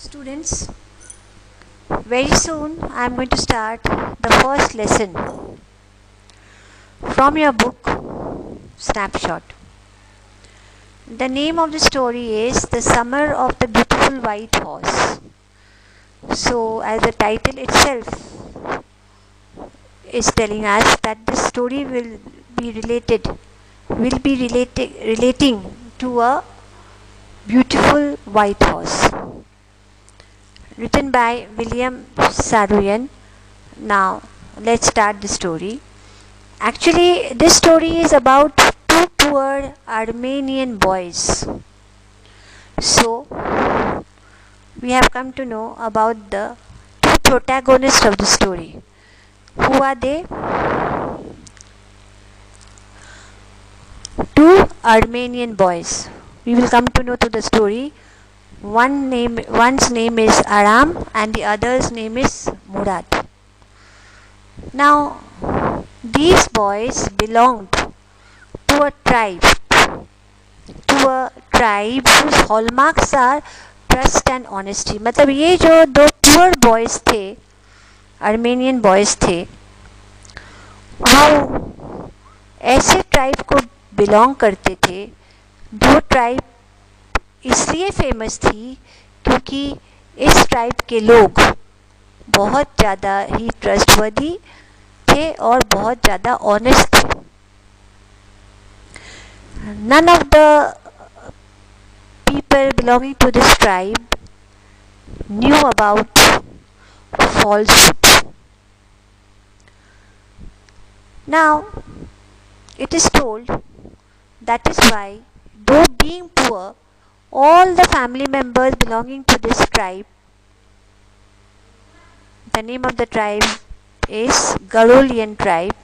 Students, very soon I am going to start the first lesson from your book Snapshot. The name of the story is The Summer of the Beautiful White Horse. So, as the title itself is telling us that this story will be relating to a beautiful white horse, written by William Saroyan. Now, let's start the story. Actually, this story is about two poor Armenian boys. So, we have come to know about the two protagonists of the story. Who are they? Two Armenian boys. We will come to know through the story. One's name is Aram and the other's name is Murad. Now, these boys belonged to a tribe whose hallmarks are trust and honesty. मतलब ये जो दो poor boys थे, Armenian boys थे, वो ऐसे tribe को belong करते थे जो ट्राइब इसलिए फेमस थी क्योंकि इस ट्राइब के लोग बहुत ज़्यादा ही ट्रस्टवर्दी थे और बहुत ज़्यादा ऑनेस्ट थे. None of the people belonging to this tribe knew about falsehood. Now, it is told that is why, though being poor, all the family members belonging to this tribe, the name of the tribe is Garolian tribe.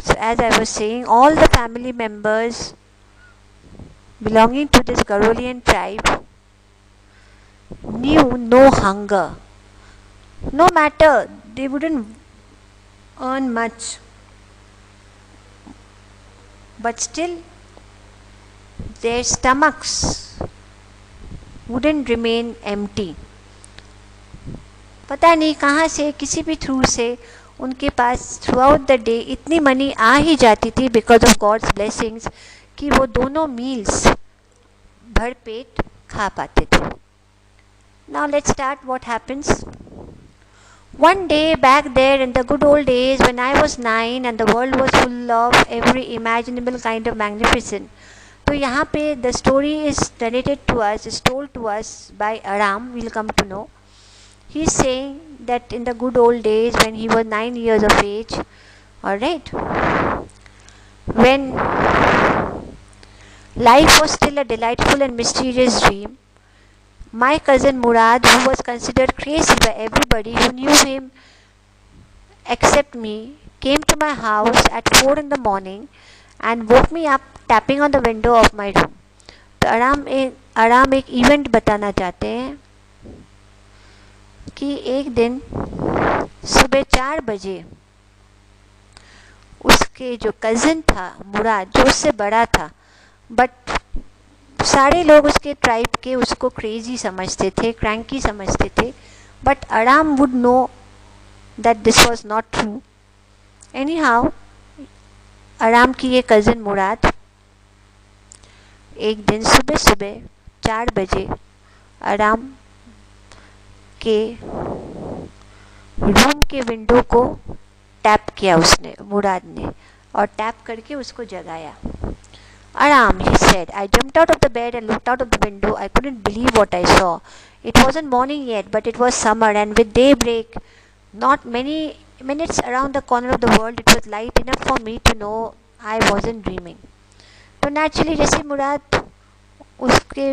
So as I was saying, all the family members belonging to this Garolian tribe knew no hunger. No matter they wouldn't earn much, but still their stomachs wouldn't remain empty. पता नहीं कहाँ से किसी भी through से उनके pass through out the day इतनी money आ ही जाती थी बिकॉज ऑफ गॉड्स ब्लेसिंग्स कि वो दोनों मील्स भर पेट खा पाते थे. Now let's start what happens. One day back there in the good old days when I was 9 and the world was full of every imaginable kind of magnificent. तो यहाँ पे the story is narrated to us, is told to us by Aram. We'll come to know. He's saying that in the good old days when he was 9 years of age, alright, when life was still a delightful and mysterious dream, my cousin Murad, who was considered crazy by everybody who knew him except me, came to my house at 4 in the morning and woke me up tapping on the window of my room. तो आराम एक event बताना चाहते हैं कि एक दिन सुबह 4 बजे उसके जो कज़न था मुराद, जो उससे बड़ा था, बट सारे लोग उसके ट्राइब के उसको क्रेजी समझते थे, क्रैंकी समझते थे, बट आराम would know that this was not true. Any how, आराम की ये कज़न मुराद एक दिन सुबह सुबह 4 बजे आराम के रूम के विंडो को टैप किया उसने, मुराद ने, और टैप करके उसको जगाया. Aram, he said. I jumped out of the bed and looked out of the window. I couldn't believe what I saw. It wasn't morning yet, but it was summer, and with daybreak, not many minutes around the corner of the world, it was light enough for me to know I wasn't dreaming. तो naturally जैसे मुराद उसके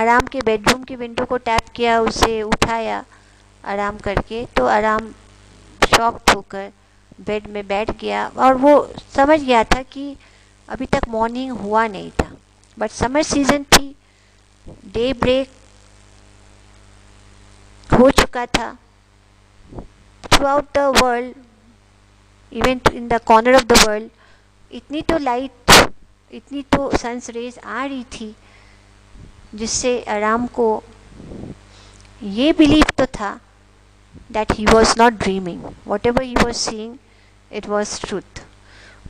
आराम के bedroom की window को tap किया, उसे उठाया आराम करके, तो आराम शॉक्ड होकर बेड में बैठ गया और वो समझ गया था कि अभी तक मॉर्निंग हुआ नहीं था, बट समर सीजन थी, डे ब्रेक हो चुका था. Through out the world, even in the corner of the world, इतनी तो लाइट, इतनी तो सन्स रेज आ रही थी जिससे आराम को ये बिलीव तो था that he was not dreaming. Whatever he was seeing, it was truth.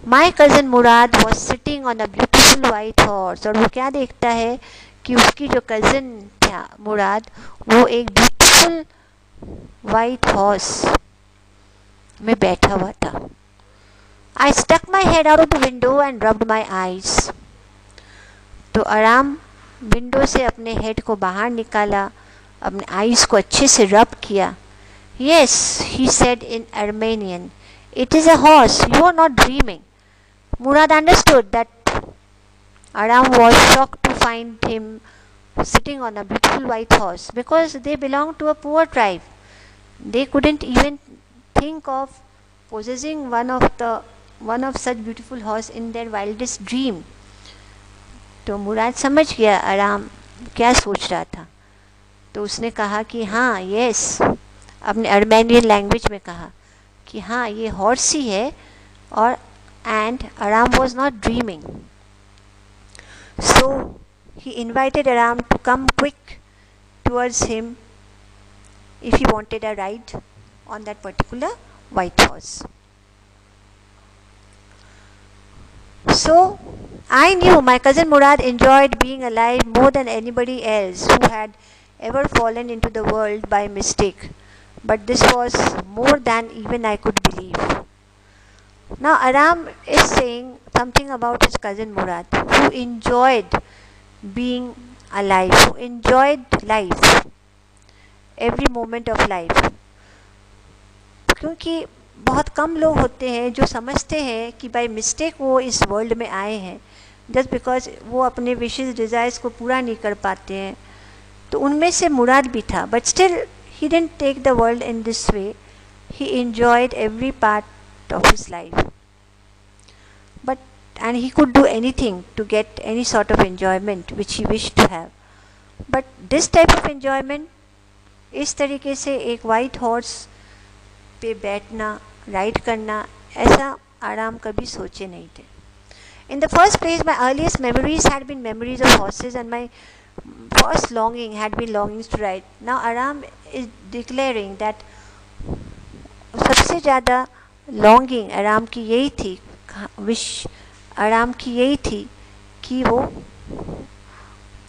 My cousin Murad was sitting on a beautiful white horse. और वो क्या देखता है कि उसकी जो cousin था मुराद, वो एक beautiful white horse में बैठा हुआ था. I stuck my head out of the window and rubbed my eyes. तो आराम विंडो से अपने हेड को बाहर निकाला, अपने आईज को अच्छे से रब किया. Yes, he said in Armenian, it is a horse, you are not dreaming. Murad understood that Aram was shocked to find him sitting on a beautiful white horse because they belonged to a poor tribe. They couldn't even think of possessing one of such beautiful horse in their wildest dream. तो मुराद समझ गया आराम क्या सोच रहा था. तो उसने कहा कि हाँ, यस, अपने अर्मेनियन लैंग्वेज में कहा कि हाँ ये हॉर्स ही है. और and Aram was not dreaming. So he invited Aram to come quick towards him if he wanted a ride on that particular white horse. So I knew my cousin Murad enjoyed being alive more than anybody else who had ever fallen into the world by mistake. But this was more than even I could believe. Now Aram is saying something about his cousin Murad, who enjoyed being alive, who enjoyed life, every moment of life. क्योंकि बहुत कम लोग होते हैं जो समझते हैं कि by mistake वो इस वर्ल्ड में आए हैं, जस्ट बिकॉज वो अपने विशेज़ डिज़ायर्स को पूरा नहीं कर पाते हैं. तो उनमें से मुराद भी था. But still he didn't take the world in this way. He enjoyed every part of his life. And he could do anything to get any sort of enjoyment which he wished to have. But this type of enjoyment, इस तरीके से एक white horse पे बैठना, ride करना, ऐसा आराम कभी सोचे नहीं थे. In the first place, my earliest memories had been memories of horses, and my first longing had been longings to ride. Now Aram is declaring that सबसे ज़्यादा longing आराम की यही थी, विश आराम की यही थी कि वो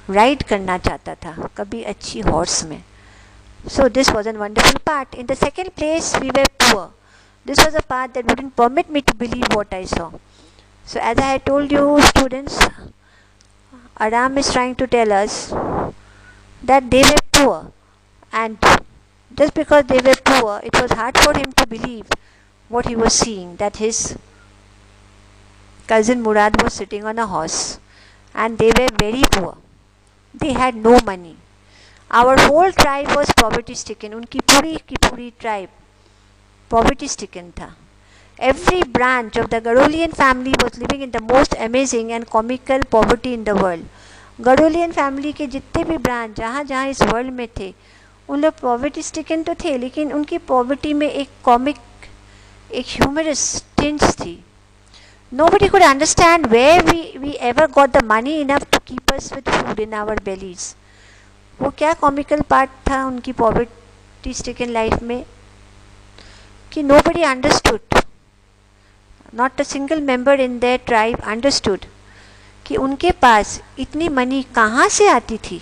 राइड करना चाहता था कभी अच्छी हॉर्स में. So this was a wonderful part. In the second place, we were poor. This was a part that wouldn't permit me to believe what I saw. So as I had told you, students, Aram is trying to tell us that they were poor, and just because they were poor, it was hard for him to believe what he was seeing, that his cousin Murad was sitting on a horse, and they were very poor. They had no money. Our whole tribe was poverty stricken. उनकी पूरी की पूरी tribe poverty stricken था. Every branch of the Gadolian family was living in the most amazing and comical poverty in the world. Gadolian family के जितने भी branch जहाँ जहाँ इस world में थे, उन लोग poverty stricken तो थे, लेकिन उनकी poverty में एक comic, एक humorous tinge थी. Nobody could understand where we ever got the money enough to keep us with food in our bellies. वो क्या कॉमिकल पार्ट था उनकी पॉवर्टी स्ट्रिकन लाइफ में कि nobody understood, not a single member in their tribe understood कि उनके पास इतनी money कहाँ से आती थी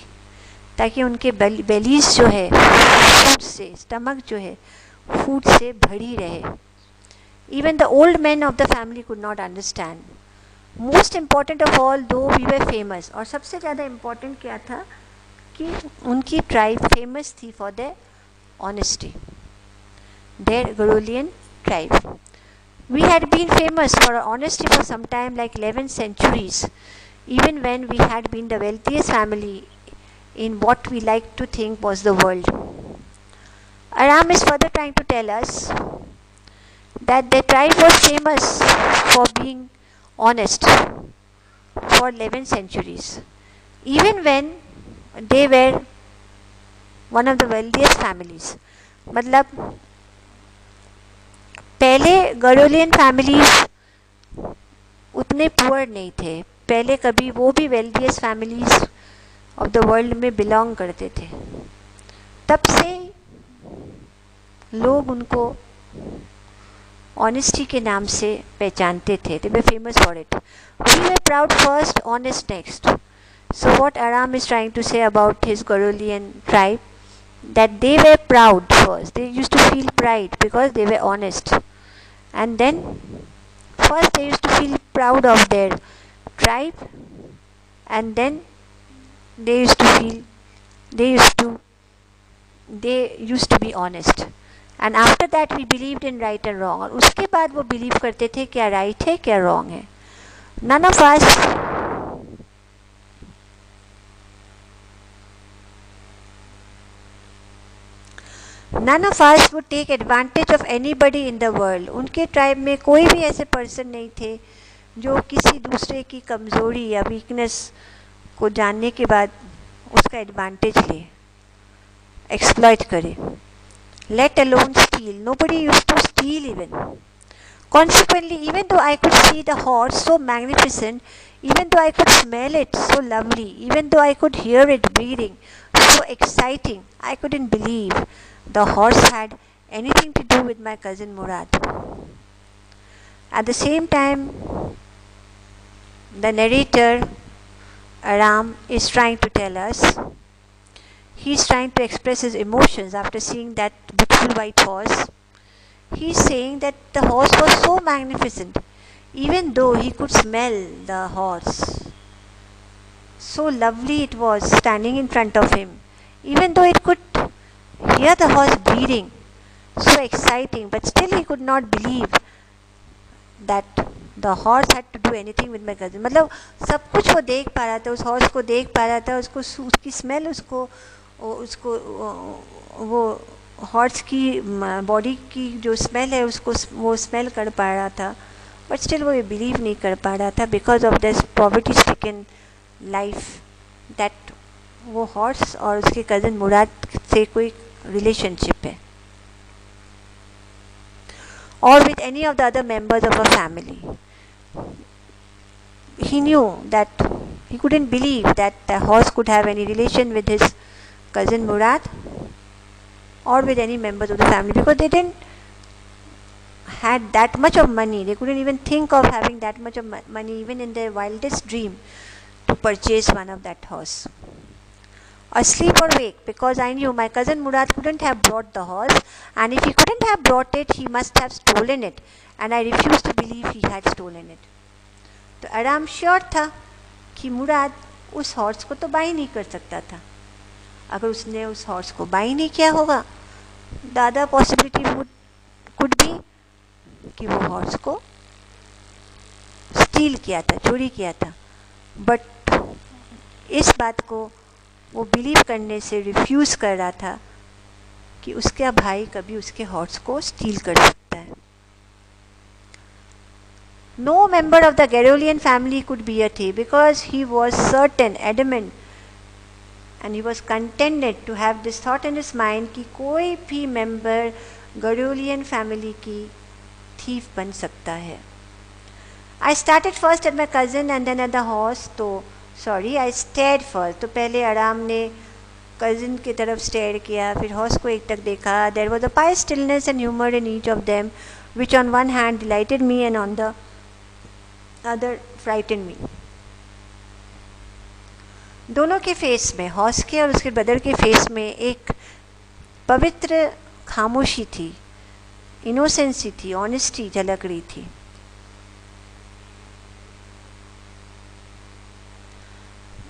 ताकि उनके बेलीज जो है फूड से, स्टमक जो है फूड से भरी रहे. Even the old men of the family could not understand. Most important of all, though we were famous, और सबसे ज़्यादा important क्या था कि उनकी ट्राइब फेमस थी for their honesty, their Garolian tribe. We had been famous for our honesty for some time, like 11 centuries, even when we had been the wealthiest family in what we liked to think was the world. Aram is further trying to tell us that the tribe was famous for being honest for 11 centuries, even when they were one of the wealthiest families. मतलब पहले गडोलियन families उतने poor नहीं थे, पहले कभी वो भी wealthiest families of the world में बिलोंग करते थे. तब से लोग उनको ऑनेस्टी के नाम से पहचानते थे. They were famous for it. We were proud first, honest next. So what Aram is trying to say about his Garulian tribe, that they were proud first. They used to feel pride because they were honest. And then first they used to feel proud of their tribe, and then they used to be honest. And after that we believed in right and wrong. और उसके बाद वो believe करते थे क्या right है क्या wrong है. None of us would take advantage of anybody in the world. उनके tribe में कोई भी ऐसे person नहीं थे जो किसी दूसरे की कमज़ोरी या weakness को जानने के बाद उसका advantage ले, exploit करे. Let alone steal. Nobody used to steal even. Consequently, even though I could see the horse so magnificent, even though I could smell it so lovely, even though I could hear it breathing so exciting, I couldn't believe the horse had anything to do with my cousin Murad. At the same time, the narrator Aram is trying to tell us, he's trying to express his emotions after seeing that beautiful white horse. He's saying that the horse was so magnificent, even though he could smell the horse. So lovely it was standing in front of him, even though it could hear the horse breathing, so exciting, but still he could not believe that the horse had to do anything with my cousin. मतलब सब कुछ वो देख पा रहा था, उस horse को देख पा रहा था, उसकी smell उसको वो हॉर्स की बॉडी की जो स्मेल है उसको वो स्मेल कर पा रहा था, बट स्टिल वो ये बिलीव नहीं कर पा रहा था because of this poverty stricken life that वो हॉर्स और उसके कज़न मुराद से कोई रिलेशनशिप है और with any of the other members of a family. He knew that he couldn't believe that the horse could have any relation with his cousin Murad or with any members of the family, because they didn't had that much of money. They couldn't even think of having that much of money even in their wildest dream to purchase one of that horse. Asleep or awake, because I knew my cousin Murad couldn't have brought the horse, and if he couldn't have brought it, he must have stolen it, and I refused to believe he had stolen it. तो आराम sure था कि मुराद उस horse को तो by नहीं कर सकता था. अगर उसने उस हॉर्स को बाई नहीं किया होगा, दादा पॉसिबिलिटी कुड बी कि वो हॉर्स को स्टील किया था, चोरी किया था. बट इस बात को वो बिलीव करने से रिफ्यूज़ कर रहा था कि उसका भाई कभी उसके हॉर्स को स्टील कर सकता है. No member of the Garulian family could bear tea, because he was certain, adamant, and he was contented to have this thought in his mind कि कोई भी member Garulian family की thief बन सकता है. I started first at my cousin and then at the horse. तो sorry, I stared first. तो पहले आराम ने cousin की तरफ stare किया, फिर horse को एक टक देखा. There was a pious stillness and humor in each of them, which on one hand delighted me and on the other frightened me. दोनों के फेस में, हॉर्स के और उसके ब्रदर के फेस में एक पवित्र खामोशी थी, इनोसेंसी थी, ऑनेस्टी झलक रही थी.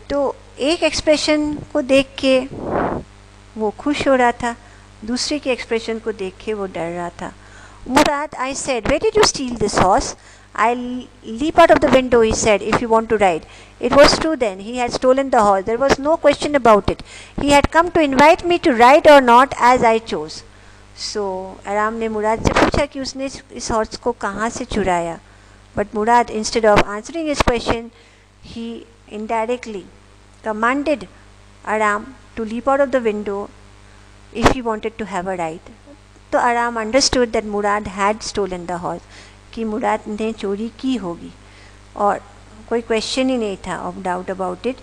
तो एक एक्सप्रेशन को देख के वो खुश हो रहा था, दूसरे के एक्सप्रेशन को देख के वो डर रहा था. Murad, I said, where did you steal this horse? I'll leap out of the window, he said, if you want to ride. It was true then. He had stolen the horse. There was no question about it. He had come to invite me to ride or not as I chose. So, Aram ने मुराद से पूछा कि उसने इस horse को कहाँ से चुराया. But Murad, instead of answering his question, he indirectly commanded Aram to leap out of the window if he wanted to have a ride. तो Aram understood that Murad had stolen the horse, कि मुराद ने चोरी की होगी और कोई question ही नहीं था ऑफ डाउट अबाउट इट.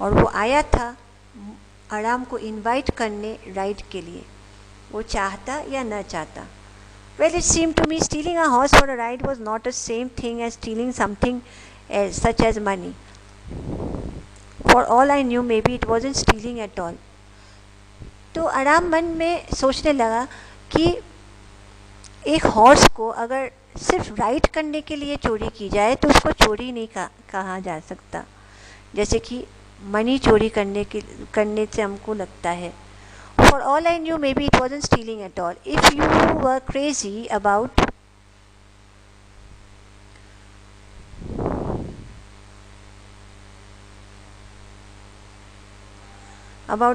और वो आया था आराम को इनवाइट करने राइड के लिए, वो चाहता या न चाहता. Well, it seemed to me stealing a horse for a ride was not the same thing as stealing something else, such as money. For all I knew, maybe it wasn't stealing at all. तो आराम मन में सोचने लगा कि एक horse को अगर सिर्फ राइड करने के लिए चोरी की जाए तो उसको चोरी नहीं कहा जा सकता, जैसे कि मनी चोरी करने से हमको लगता है. For all I knew, maybe it wasn't stealing at all. If you were crazy about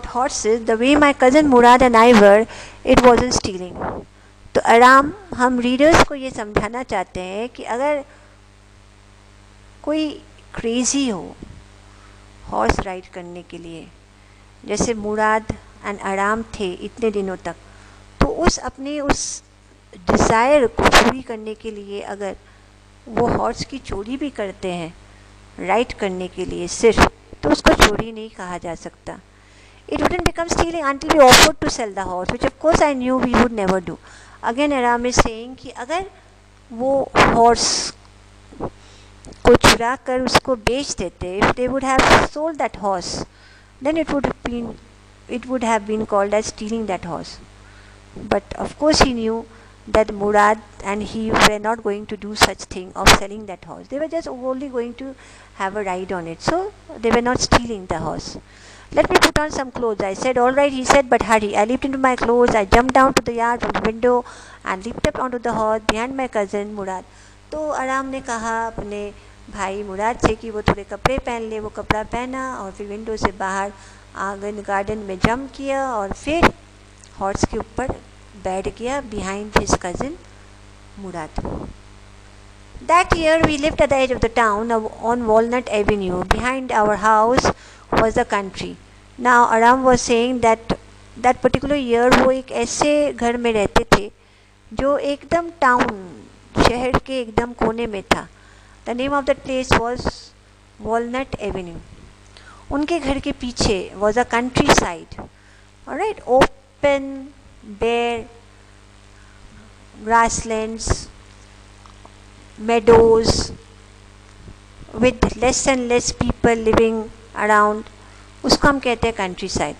horses, the way my cousin Murad and I were, it wasn't stealing. तो आराम हम रीडर्स को ये समझाना चाहते हैं कि अगर कोई क्रेजी हो हॉर्स राइड करने के लिए, जैसे मुराद एंड आराम थे इतने दिनों तक, तो उस डिज़ायर को पूरी करने के लिए अगर वो हॉर्स की चोरी भी करते हैं राइड करने के लिए सिर्फ, तो उसको चोरी नहीं कहा जा सकता. It wouldn't become stealing until we offered to sell the horse, which of course I knew we would never do. Again, Aram is saying कि अगर वो हॉर्स को चुरा कर उसको बेच देते, if they would have sold that horse, then it would have been called as stealing that horse. But of course he knew that Murad and he were not going to do such thing of selling that horse. They were just only going to have a ride on it. So they were not stealing the horse. Let me put on some clothes, I said. All right, he said, but hurry. I leaped into my clothes. I jumped down to the yard from the window and leaped up onto the horse behind my cousin Murad. तो आराम ने कहा अपने भाई मुराद से कि वो थोड़े कपड़े पहन ले. वो कपड़ा पहना और फिर विंडो से बाहर आंगन गार्डन में जंप किया और फिर हॉर्स के ऊपर बैठ गया behind his cousin Murad. That year we lived at the edge of the town on Walnut Avenue. Behind our house was the country. Now Aram was saying that particular year वो एक ऐसे घर में रहते थे जो एकदम टाउन शहर के एकदम कोने में था. The name of that place was Walnut Avenue. उनके घर के पीछे was a countryside. Alright, open, bare grasslands, meadows with less and less people living around. उसको हम कहते हैं कंट्री साइड,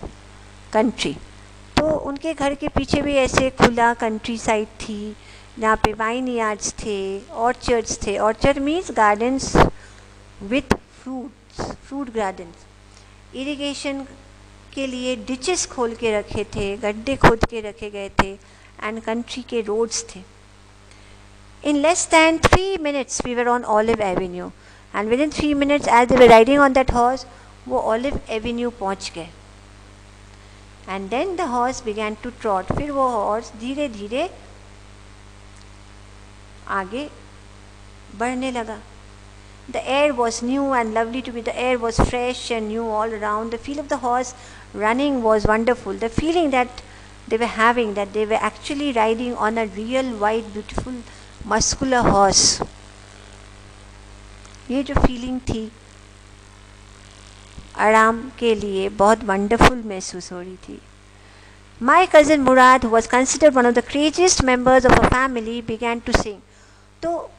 कंट्री. तो उनके घर के पीछे भी ऐसे खुला कंट्री साइड थी जहाँ पे वाइन यार्ड्स थे, ऑर्चर्ड्स थे. Orchard means gardens with fruit gardens. Irrigation के लिए डिचेस खोल के रखे थे, गड्ढे खोद के रखे गए थे एंड कंट्री के रोड्स थे. In less than 3 minutes we were on Olive Avenue and within 3 minutes as they were riding on that horse वो Olive Avenue पहुँच गए. And then the horse began to trot. फिर वो horse धीरे धीरे आगे बढ़ने लगा. The air was new and lovely to me. The air was fresh and new all around. The feel of the horse running was wonderful. The feeling that they were having, that they were actually riding on a real white beautiful muscular horse. ये जो feeling थी आराम के लिए बहुत wonderful महसूस हो रही थी. My cousin Murad, who was considered one of the craziest members of our family, began to sing. तो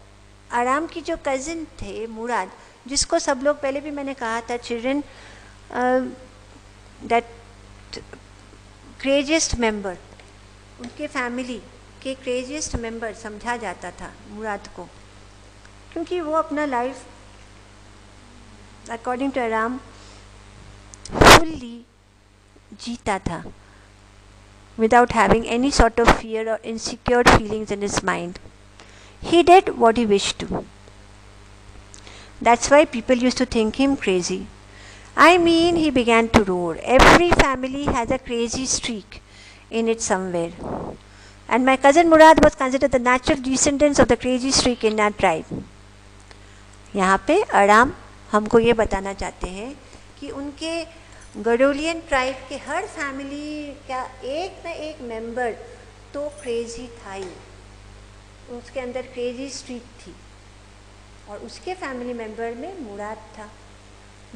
आराम की जो कज़िन थे मुराद, जिसको सब लोग पहले भी मैंने कहा था चिल्ड्रन दैट क्रेजिएस्ट मेंबर, उनके फैमिली के क्रेजिएस्ट मेंबर समझा जाता था मुराद को, क्योंकि वो अपना लाइफ अकॉर्डिंग टू आराम फुल्ली जीता था without having any sort of fear or insecure feelings in his mind. He did what he wished to. That's why people used to think him crazy. I mean, he began to roar. Every family has a crazy streak in it somewhere. And my cousin Murad was considered the natural descendants of the crazy streak in that tribe. यहाँ पे आराम हमको ये बताना चाहते हैं कि उनके गडोलियन ट्राइब के हर फैमिली का एक ना एक मेंबर तो क्रेजी था ही, उसके अंदर क्रेजी स्ट्रीक थी. और उसके फैमिली मेंबर में मुराद था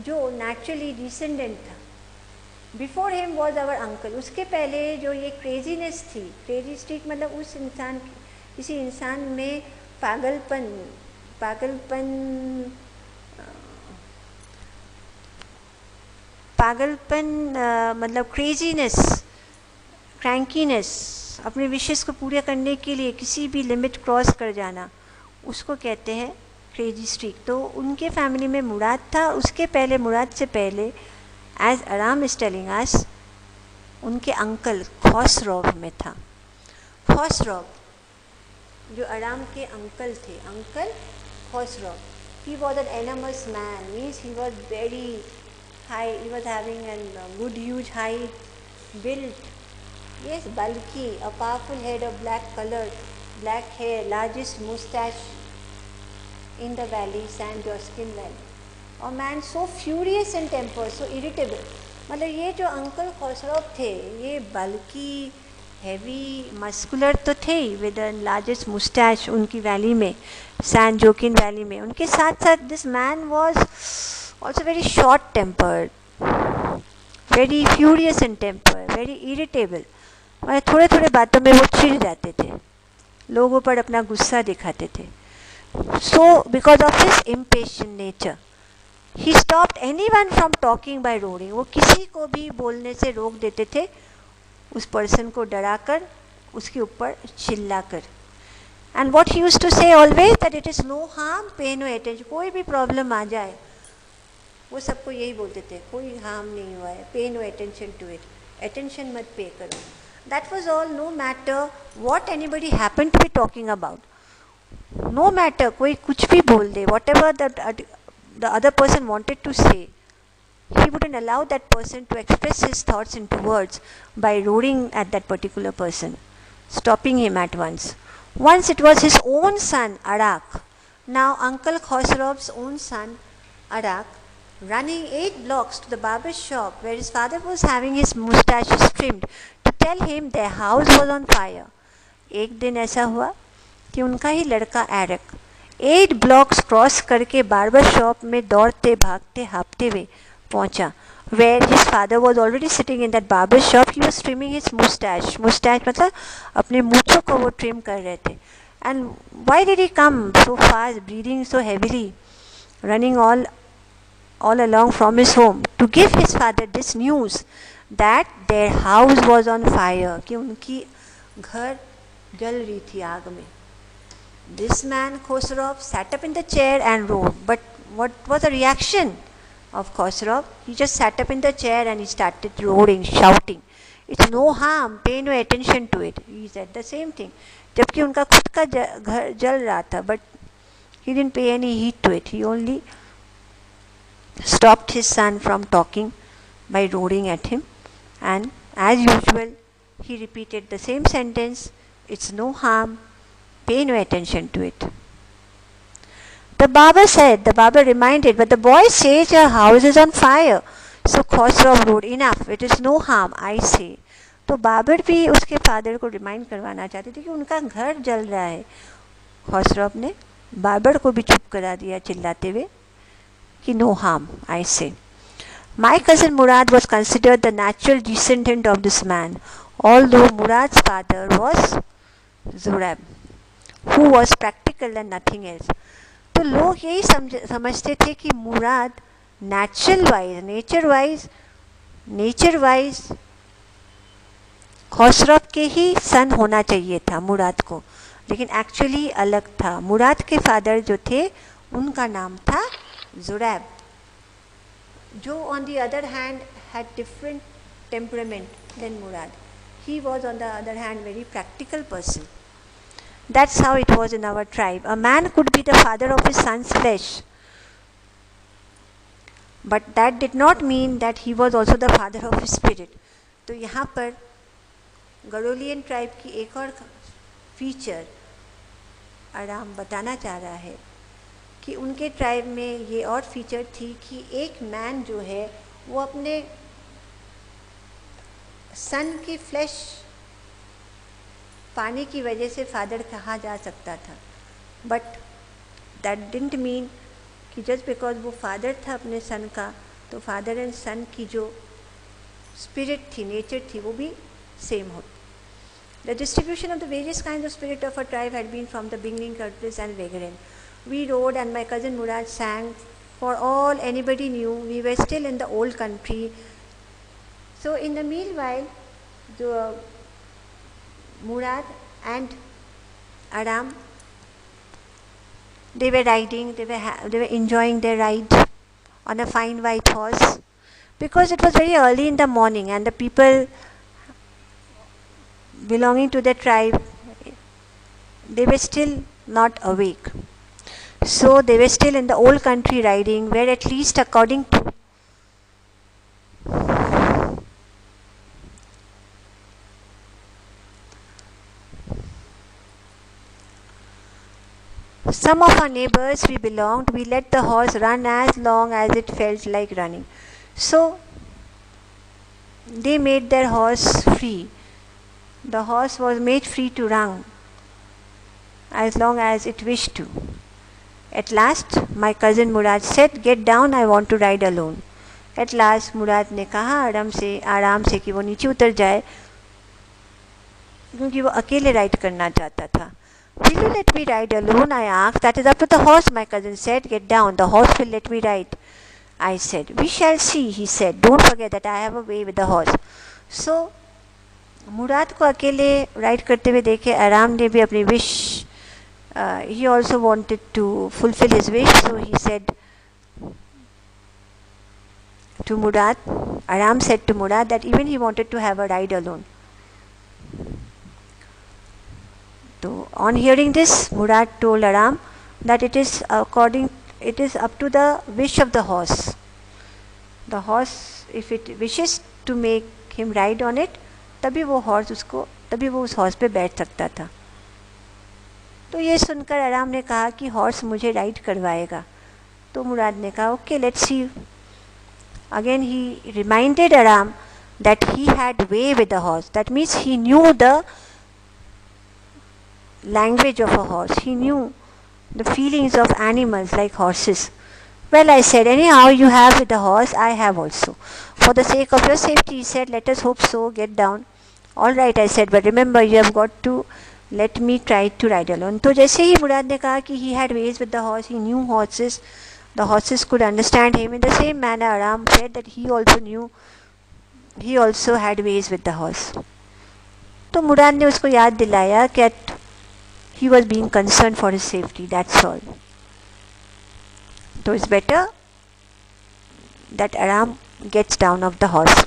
जो नेचुरली डिसेंडेंट था before him was our uncle, उसके पहले जो ये क्रेजीनेस थी, क्रेजी स्ट्रीक मतलब उस इंसान, किसी इंसान में पागलपन, पागलपन पागलपन मतलब क्रेजीनेस, क्रैंकीनेस, अपने विशेष को पूरे करने के लिए किसी भी लिमिट क्रॉस कर जाना, उसको कहते हैं क्रेजी स्ट्रीक। तो उनके फैमिली में मुराद था, उसके पहले, मुराद से पहले, एज आराम इज टेलिंग अस, उनके अंकल खौसरौ में था। खौसरौ जो आराम के अंकल थे, uncle खौसरौ, he was an enormous man, means he was very high, he was having a good huge height, built, yes, bulky, a powerful head of black color, black hair, largest moustache in the valley, San Joaquin Valley. और man so furious in temper, so irritable. मतलब ये जो uncle खौसरौ थे, ये बल्कि heavy muscular तो थे ही, विद द लार्जेस्ट मुस्टैच उनकी वैली में, सैन जोकिन वैली में। उनके साथ साथ this man was also very short tempered, very furious in temper, very irritable. मतलब थोड़े थोड़े बातों में वो चिढ़ जाते थे, लोगों पर अपना गुस्सा दिखाते थे। So because of his impatient nature, he stopped anyone from talking by roaring. वो किसी को भी बोलने से रोक देते थे, उस पर्सन को डराकर, उसके ऊपर चिल्लाकर। And what he used to say always that it is no harm, pay no attention. कोई भी प्रॉब्लम आ जाए, वो सबको यही बोलते थे, कोई हार्म नहीं हुआ है, pay no attention to it, attention मत पे करो। That was all, no matter what anybody happened to be talking about. No matter कोई कुछ भी बोल दे, whatever the other person wanted to say, he wouldn't allow that person to express his thoughts into words by roaring at that particular person, stopping him at once. Once it was his own son Arak, now Uncle Khosrau's own son Arak, running 8 blocks to the barber's shop where his father was having his moustaches trimmed, to tell him their house was on fire. एक दिन ऐसा हुआ कि उनका ही लड़का Eric 8 blocks cross करके barber shop में दौड़ते भागते हाँफते हुए पहुंचा, where his father was already sitting in that barber shop. He was trimming his moustache, moustache मतलब अपने मूछों को वो ट्रिम कर रहे थे। And why did he come so fast, breathing so heavily, running all along from his home to give his father this news that their house was on fire, कि उनकी घर जल रही थी आग में। This man Khosrau sat up in the chair and roared. But what was the reaction of Khosrau? He just sat up in the chair and he started roaring, shouting, "It's no harm, pay no attention to it." He said the same thing. जबकि उनका खुद का घर जल रहा था, but he didn't pay any heed to it. He only stopped his son from talking by roaring at him, and as usual, he repeated the same sentence, "It's no harm, pay no attention to it." The barber reminded, "But the boy says your house is on fire." So Khosrau roared, "Enough, it is no harm, I say." तो बाबर भी उसके father को remind करवाना चाहते थे कि उनका घर जल रहा है। खौसरौ ने बाबर को भी चुप करा दिया चिल्लाते हुए कि "No harm, I say." My cousin Murad was considered the natural descendant of this man, although Murad's father was Zurab, who was practical and nothing else. तो लोग यही समझते थे कि मुराद नेचर वाइज खौसरौ के ही सन होना चाहिए था मुराद को, लेकिन एक्चुअली अलग था। मुराद के फादर जो थे उनका नाम था जुरैब, जो on the other hand had different temperament than Murad. He was on the other hand very practical person. That's how it was in our tribe. A man could be the father of his son's flesh, but that did not mean that he was also the father of his spirit. तो यहाँ पर गडोलियन tribe की एक और feature आराम बताना चाह रहा है कि उनके ट्राइब में ये और फीचर थी कि एक मैन जो है वो अपने सन की फ्लैश पाने की वजह से फादर कहा जा सकता था, बट दैट डिडंट मीन कि जस्ट बिकॉज वो फादर था अपने सन का तो फादर एंड सन की जो स्पिरिट थी, नेचर थी, वो भी सेम होती. The distribution of the various kinds of spirit of a tribe had been from the beginning courteous and vagrant. We rode and my cousin Murad sang. For all anybody knew, we were still in the old country. So in the meanwhile, the Murad and Aram, they were riding, they were enjoying their ride on a fine white horse, because it was very early in the morning and the people belonging to the tribe, they were still not awake. So they were still in the old country riding, where at least according to some of our neighbors we belonged, we let the horse run as long as it felt like running. So they made their horse free. The horse was made free to run as long as it wished to. At last, my cousin Murad said, "Get down, I want to ride alone." At last, Murad ने कहा आराम से कि वो नीचे उतर जाए, क्योंकि वो अकेले राइड करना चाहता था. "Will you let me ride alone?" I asked. "That is up to the horse," my cousin said. "Get down, the horse will let me ride." I said. "We shall see," he said. "Don't forget that I have a way with the horse." So, मुराद को अकेले ride करते हुए देखे आराम ने भी अपनी wish, he also wanted to fulfill his wish, so he said to Murad, Aram said to Murad that even he wanted to have a ride alone. So on hearing this, Murad told Aram that it is up to the wish of the horse. The horse, if it wishes to make him ride on it, तभी वो उस horse पे बैठ सकता था. तो ये सुनकर आराम ने कहा कि हॉर्स मुझे राइड करवाएगा. तो मुराद ने कहा okay, let's see. Again he reminded आराम that he had way with the horse. That means he knew the language of a horse. He knew the feelings of animals like horses. "Well," I said, "anyhow you have with the horse, I have also. For the sake of your safety," he said, "let us hope so. Get down." "All right," I said, "but remember you have got to let me try to ride alone." तो जैसे ही मुराद ने कहा कि he had ways with the horse, he knew horses, the horses could understand him. In the same manner, Aram said that he also had ways with the horse. तो मुराद ने उसको याद दिलाया कि he was being concerned for his safety, that's all. So it's better that Aram gets down off the horse.